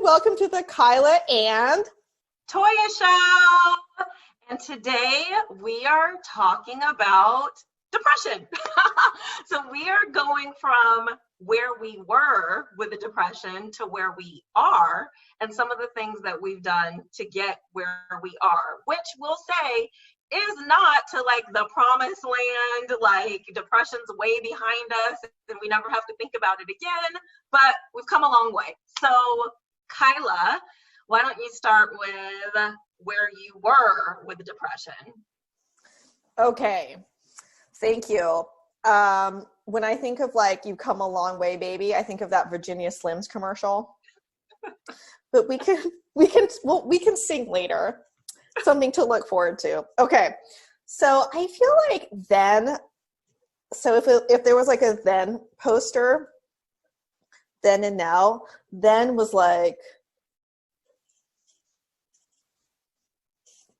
welcome to the Kyla and Toyah show. And today we are talking about depression. So we are going from where we were with the depression to where we are, and some of the things that we've done to get where we are, which we'll say is not to like the promised land, like depression's way behind us and we never have to think about it again, but we've come a long way. So Kyla, why don't you start with where you were with the depression? Okay, thank you. When I think of like "you come a long way, baby," I think of that Virginia Slims commercial. But we can sing later. Something to look forward to. Okay, so I feel like then. So if there was like a then poster, then and now, then was like,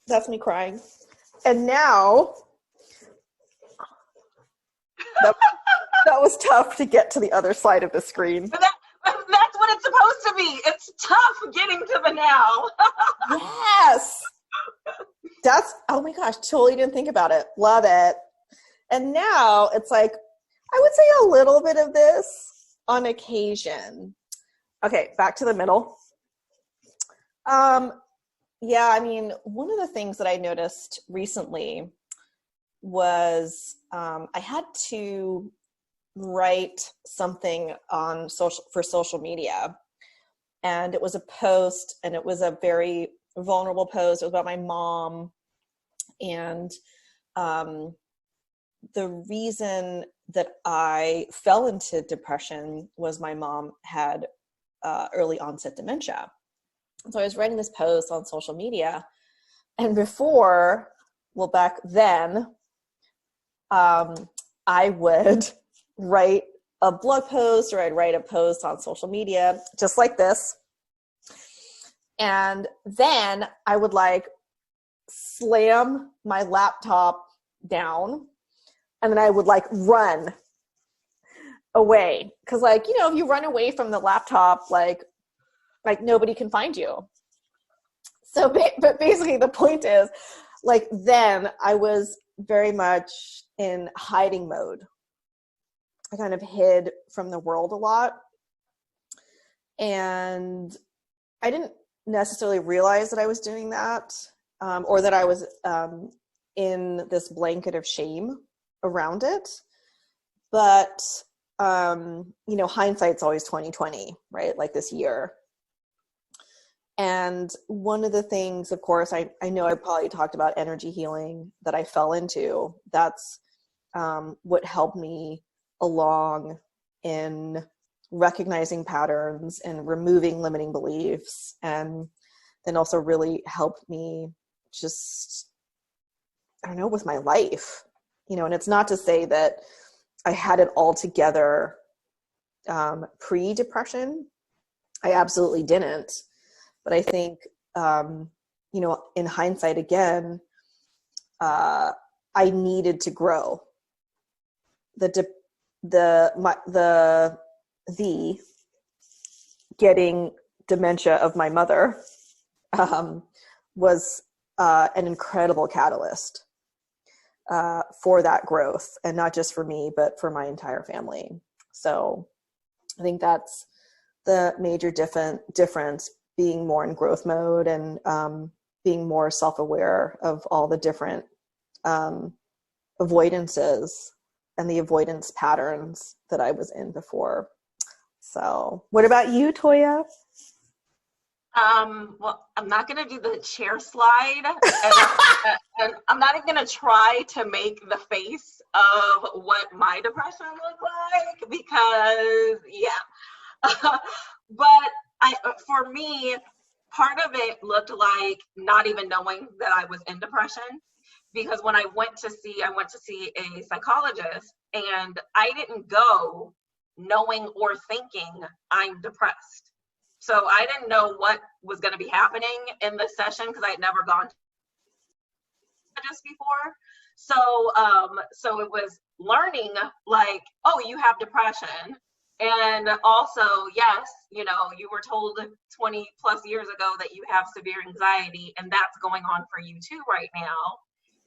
that's me crying, and now. That was tough to get to the other side of the screen. But that's what it's supposed to be. It's tough getting to the now. Yes. Oh my gosh, totally didn't think about it. Love it. And now it's like, I would say a little bit of this on occasion. Okay, back to the middle. Yeah, I mean, one of the things that I noticed recently was I had to write something on social media, and it was a post, and it was a very vulnerable post. It was about my mom, and the reason that I fell into depression was my mom had early onset dementia. So I was writing this post on social media, and back then, I would write a blog post or I'd write a post on social media just like this. And then I would like slam my laptop down, and then I would like run away. Cause like, you know, if you run away from the laptop, like nobody can find you. So, but basically the point is, like, then I was very much in hiding mode. I kind of hid from the world a lot. And I didn't necessarily realize that I was doing that, or that I was in this blanket of shame around it. But, you know, hindsight's always 20/20, right? Like this year. And one of the things, of course, I know I probably talked about energy healing that I fell into. That's what helped me along in recognizing patterns and removing limiting beliefs, and then also really helped me just, I don't know, with my life, you know. And it's not to say that I had it all together pre-depression. I absolutely didn't. But I think, you know, in hindsight, again, I needed to grow. The getting dementia of my mother was an incredible catalyst for that growth, and not just for me, but for my entire family. So I think that's the major difference. Being more in growth mode and being more self-aware of all the different avoidances and the avoidance patterns that I was in before. So what about you, Toyah? Well, I'm not going to do the chair slide, and I'm not even going to try to make the face of what my depression looked like, because, yeah. But for me, part of it looked like not even knowing that I was in depression, because when I went to see a psychologist, and I didn't go knowing or thinking I'm depressed. So I didn't know what was going to be happening in the session, because I had never gone to just before. So it was learning like, oh, you have depression. And also, yes, you were told 20 plus years ago that you have severe anxiety, and that's going on for you too right now.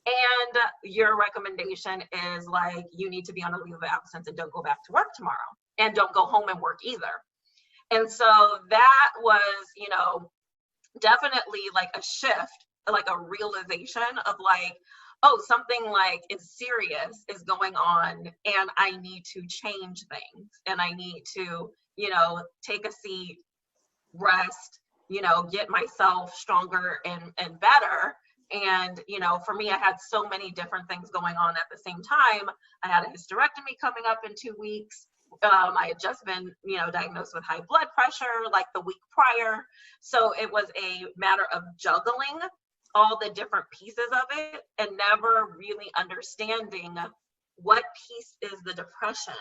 And your recommendation is like, you need to be on a leave of absence and don't go back to work tomorrow, and don't go home and work either. And so that was, definitely like a shift, like a realization of like, oh, something like is serious is going on, and I need to change things, and I need to, take a seat, rest, get myself stronger and better. And, for me, I had so many different things going on at the same time. I had a hysterectomy coming up in 2 weeks. I had just been, diagnosed with high blood pressure like the week prior. So it was a matter of juggling all the different pieces of it and never really understanding what piece is the depression,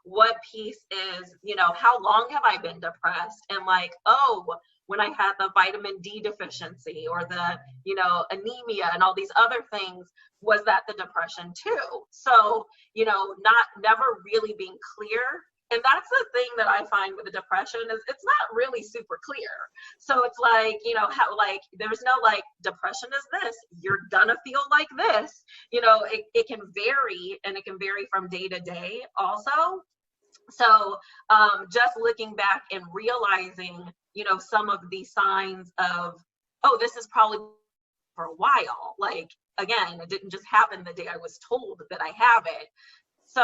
what piece is, how long have I been depressed? And like, oh, when I had the vitamin D deficiency or the, anemia and all these other things, was that the depression too? So, never really being clear. And that's the thing that I find with the depression is it's not really super clear. So it's like, how, like, there's no like depression is this, you're gonna feel like this, it can vary, and it can vary from day to day also. So just looking back and realizing, some of these signs of, oh, this is probably for a while. Like, again, it didn't just happen the day I was told that I have it. So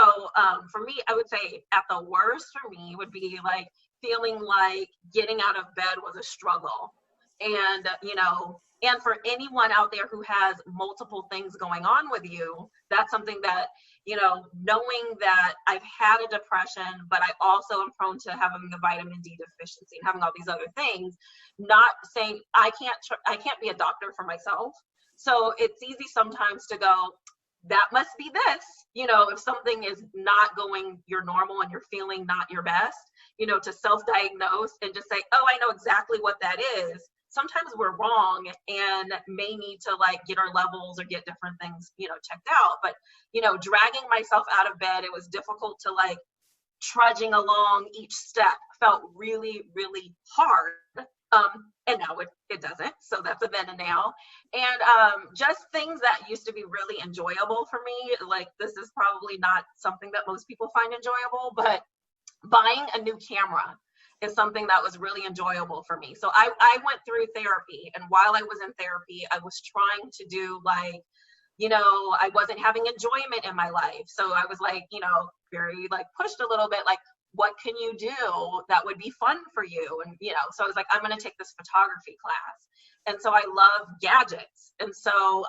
for me, I would say at the worst for me would be like feeling like getting out of bed was a struggle. And, and for anyone out there who has multiple things going on with you, that's something that, knowing that I've had a depression, but I also am prone to having the vitamin D deficiency and having all these other things, not saying I can't be a doctor for myself. So it's easy sometimes to go, that must be this, if something is not going your normal and you're feeling not your best, to self-diagnose and just say, oh, I know exactly what that is. Sometimes we're wrong and may need to like get our levels or get different things, checked out. But, dragging myself out of bed, it was difficult to like trudging along each step felt really, really hard. And now it doesn't. So that's a then and now. And just things that used to be really enjoyable for me, like this is probably not something that most people find enjoyable, but buying a new camera is something that was really enjoyable for me. So I went through therapy, and while I was in therapy, I was trying to do like, I wasn't having enjoyment in my life. So I was like, very like pushed a little bit, like, what can you do that would be fun for you? And, so I was like, I'm going to take this photography class. And so I love gadgets. And so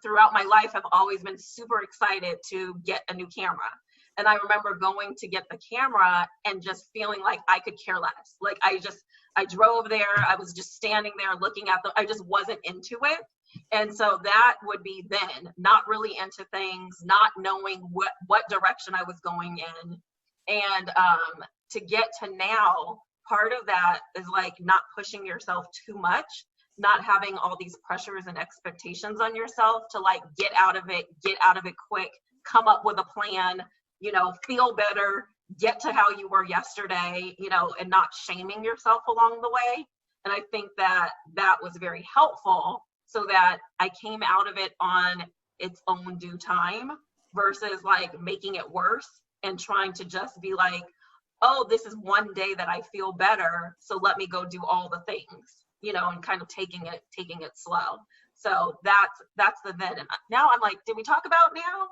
throughout my life, I've always been super excited to get a new camera. And I remember going to get the camera and just feeling like I could care less. Like I drove there, I was just standing there looking at I just wasn't into it. And so that would be then, not really into things, not knowing what direction I was going in. And to get to now, part of that is like not pushing yourself too much, not having all these pressures and expectations on yourself to like get out of it quick, come up with a plan, feel better, get to how you were yesterday, and not shaming yourself along the way. And I think that was very helpful so that I came out of it on its own due time versus like making it worse and trying to just be like, oh, this is one day that I feel better, so let me go do all the things, and kind of taking it slow. So that's the then. And now I'm like, did we talk about now?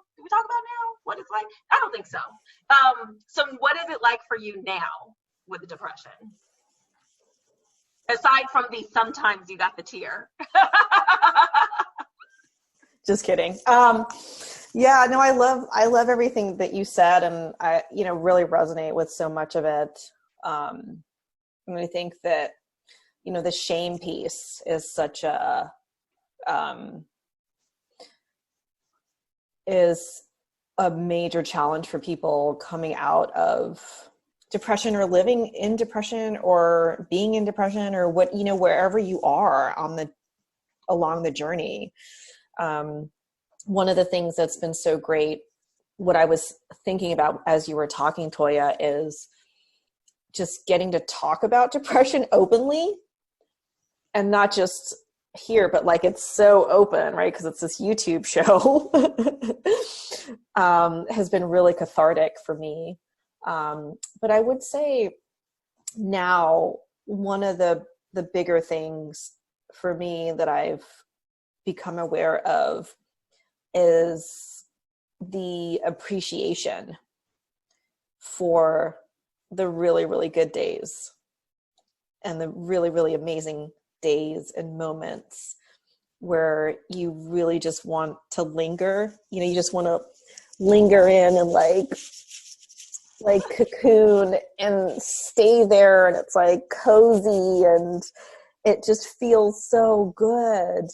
What it's like? I don't think so. So what is it like for you now with the depression? Aside from the sometimes you got the tear. Just kidding. Yeah, no, I love everything that you said, and I, really resonate with so much of it. And I think that, the shame piece is such is a major challenge for people coming out of depression or living in depression or being in depression or what, wherever you are along the journey. One of the things that's been so great, what I was thinking about as you were talking, Toyah, is just getting to talk about depression openly, and not just here, but like it's so open, right? Because it's this YouTube show, has been really cathartic for me. But I would say now one of the bigger things for me that I've become aware of is the appreciation for the really, really good days and the really, really amazing days and moments where you really just want to linger. You just want to linger in and like cocoon and stay there, and it's like cozy and it just feels so good,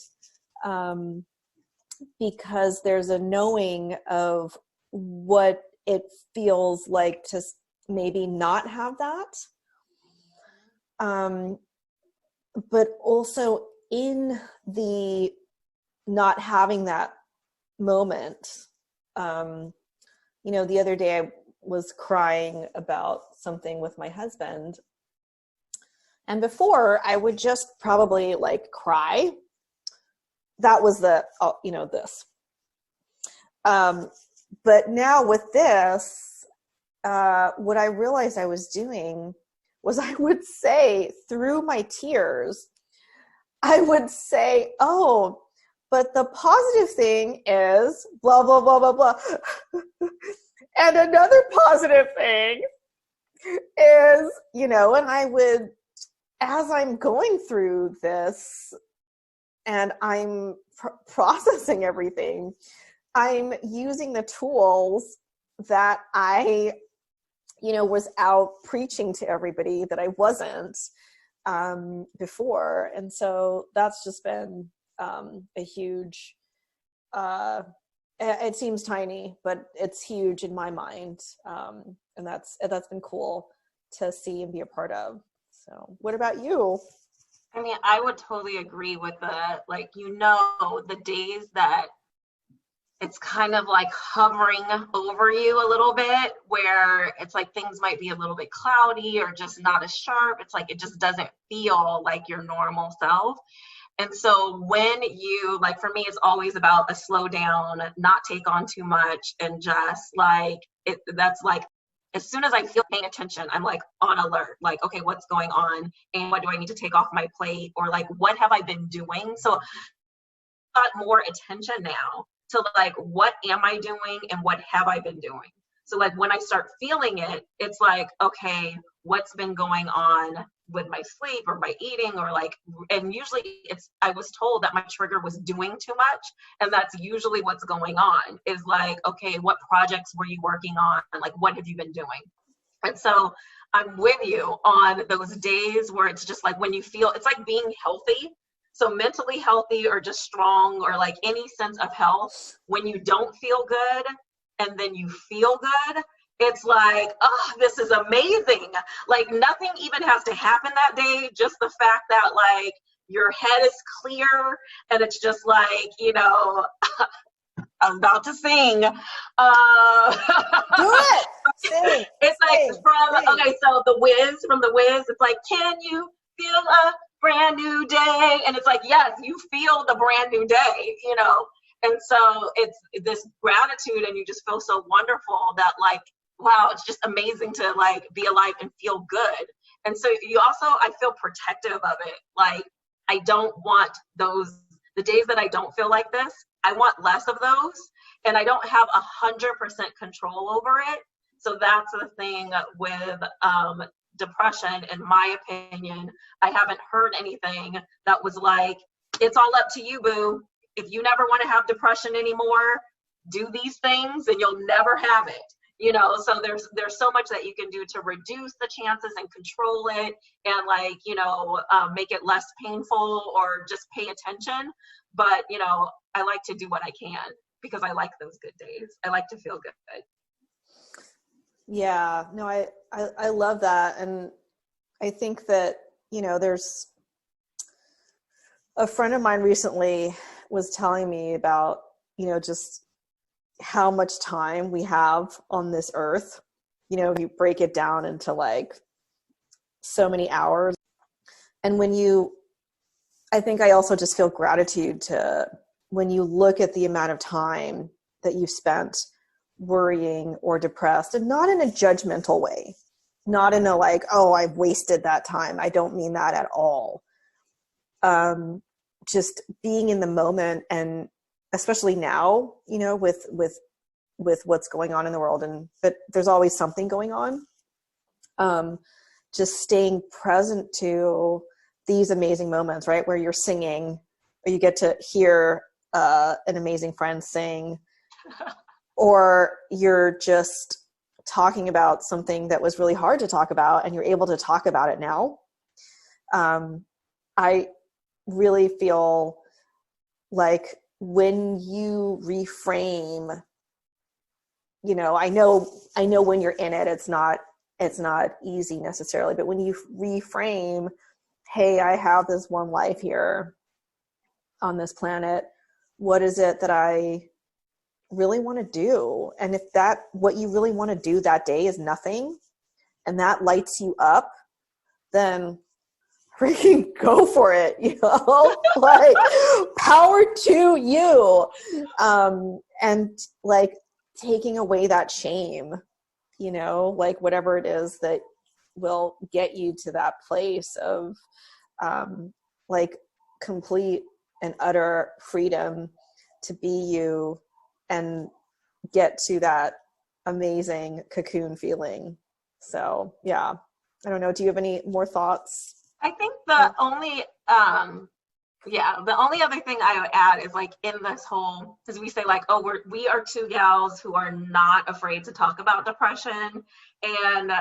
because there's a knowing of what it feels like to maybe not have that, but also in the not having that moment. The other day I was crying about something with my husband, and before I would just probably like cry. That was this. But now with this, what I realized I was doing was I would say through my tears, I would say, oh, but the positive thing is blah, blah, blah, blah, blah. And another positive thing is, and I would, as I'm going through this and I'm processing everything, I'm using the tools that I, was out preaching to everybody that I wasn't before. And so that's just been a huge, it seems tiny, but it's huge in my mind. And that's been cool to see and be a part of. So what about you? I mean, I would totally agree with the days that it's kind of like hovering over you a little bit, where it's like things might be a little bit cloudy or just not as sharp. It's like it just doesn't feel like your normal self. And so when you, like, for me, it's always about a slow down, not take on too much, and just like it, that's like, as soon as I feel paying attention, I'm like on alert, like, okay, what's going on? And what do I need to take off my plate? Or like, what have I been doing? So I've got more attention now to like, what am I doing and what have I been doing? So like when I start feeling it, it's like, okay, what's been going on with my sleep or my eating, or like, and usually I was told that my trigger was doing too much. And that's usually what's going on, is like, okay, what projects were you working on? Like, what have you been doing? And so I'm with you on those days where it's just like when you feel, it's like being healthy. So mentally healthy or just strong or like any sense of health, when you don't feel good and then you feel good, it's like, oh, this is amazing. Like nothing even has to happen that day. Just the fact that like your head is clear and it's just like, I'm about to sing. Do it. Sing. It's like okay, so from the Wiz, it's like, can you feel a brand new day? And it's like, yes, you feel the brand new day, And so it's this gratitude, and you just feel so wonderful that like, wow, it's just amazing to like be alive and feel good. And so you also, I feel protective of it. Like I don't want the days that I don't feel like this, I want less of those, and I don't have 100% control over it. So that's the thing with depression, in my opinion. I haven't heard anything that was like, it's all up to you, boo. If you never want to have depression anymore, do these things and you'll never have it. So there's so much that you can do to reduce the chances and control it, and like, make it less painful or just pay attention. But, I like to do what I can because I like those good days. I like to feel good. Yeah, no, I love that. And I think that, there's a friend of mine recently was telling me about, just how much time we have on this earth. You break it down into like so many hours. And I think I also just feel gratitude to when you look at the amount of time that you've spent worrying or depressed, and not in a judgmental way, not in a like, oh, I've wasted that time. I don't mean that at all. Just being in the moment, and especially now, you know, with what's going on in the world, but there's always something going on. Just staying present to these amazing moments, right? Where you're singing, or you get to hear an amazing friend sing, or you're just talking about something that was really hard to talk about and you're able to talk about it now. I really feel like when you reframe, you know, I know when you're in it, it's not easy necessarily, but when you reframe, hey, I have this one life here on this planet. What is it that I really want to do? And if what you really want to do that day is nothing, and that lights you up, then freaking go for it, you know, like power to you. And like taking away that shame, you know, like whatever it is that will get you to that place of like complete and utter freedom to be you and get to that amazing cocoon feeling. So yeah, I don't know. Do you have any more thoughts? I think the only other thing I would add is like in this whole, because we say like, oh, we are two gals who are not afraid to talk about depression, and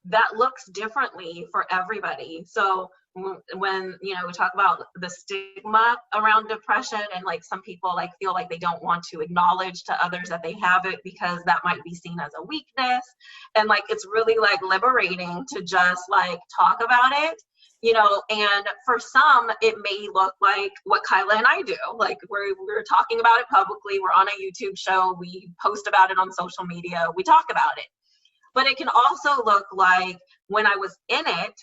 that looks differently for everybody. So when, you know, we talk about the stigma around depression, and like some people like feel like they don't want to acknowledge to others that they have it because that might be seen as a weakness, and like it's really like liberating to just like talk about it, you know. And for some it may look like what Kyla and I do, like we're talking about it publicly, we're on a YouTube show, we post about it on social media, we talk about it. But it can also look like when I was in it,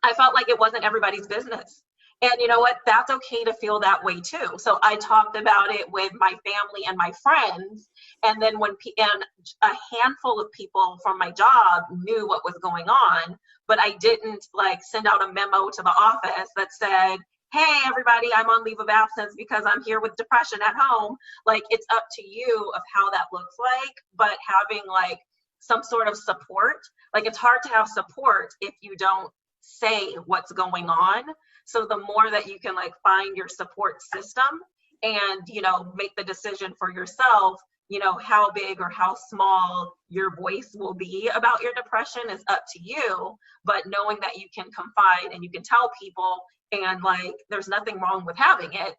I felt like it wasn't everybody's business. And you know what? That's okay to feel that way too. So I talked about it with my family and my friends. And then and a handful of people from my job knew what was going on, but I didn't like send out a memo to the office that said, hey, everybody, I'm on leave of absence because I'm here with depression at home. Like, it's up to you of how that looks like, but having like some sort of support. Like, it's hard to have support if you don't say what's going on. So the more that you can like find your support system and, you know, make the decision for yourself, you know, how big or how small your voice will be about your depression is up to you. But knowing that you can confide and you can tell people, and like there's nothing wrong with having it,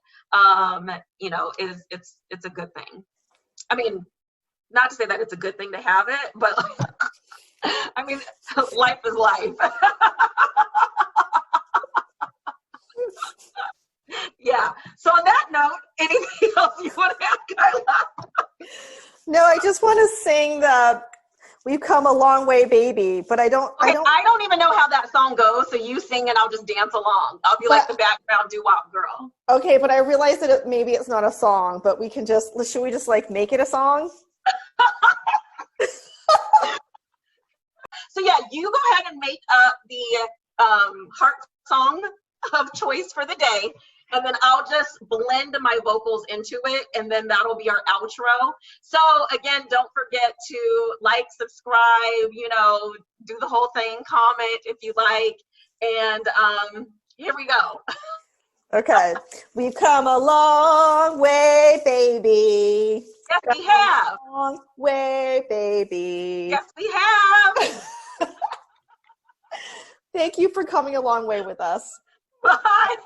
you know, it's a good thing. I mean, not to say that it's a good thing to have it, but like, I mean, life is life. Yeah. So on that note, anything else you want to add, Kyla? No, I just want to sing the "We've Come a Long Way, Baby," but I don't even know how that song goes. So you sing and I'll just dance along. I'll be like the background doo-wop girl. Okay, but I realize that maybe it's not a song, but should we just like make it a song? So yeah, you go ahead and make up the heart song of choice for the day, and then I'll just blend my vocals into it, and then that'll be our outro. So again, don't forget to like, subscribe, you know, do the whole thing, comment if you like, and here we go. Okay. We've come a long way, baby. Yes, we have. A long way, baby. Yes, we have. Thank you for coming a long way with us. Bye.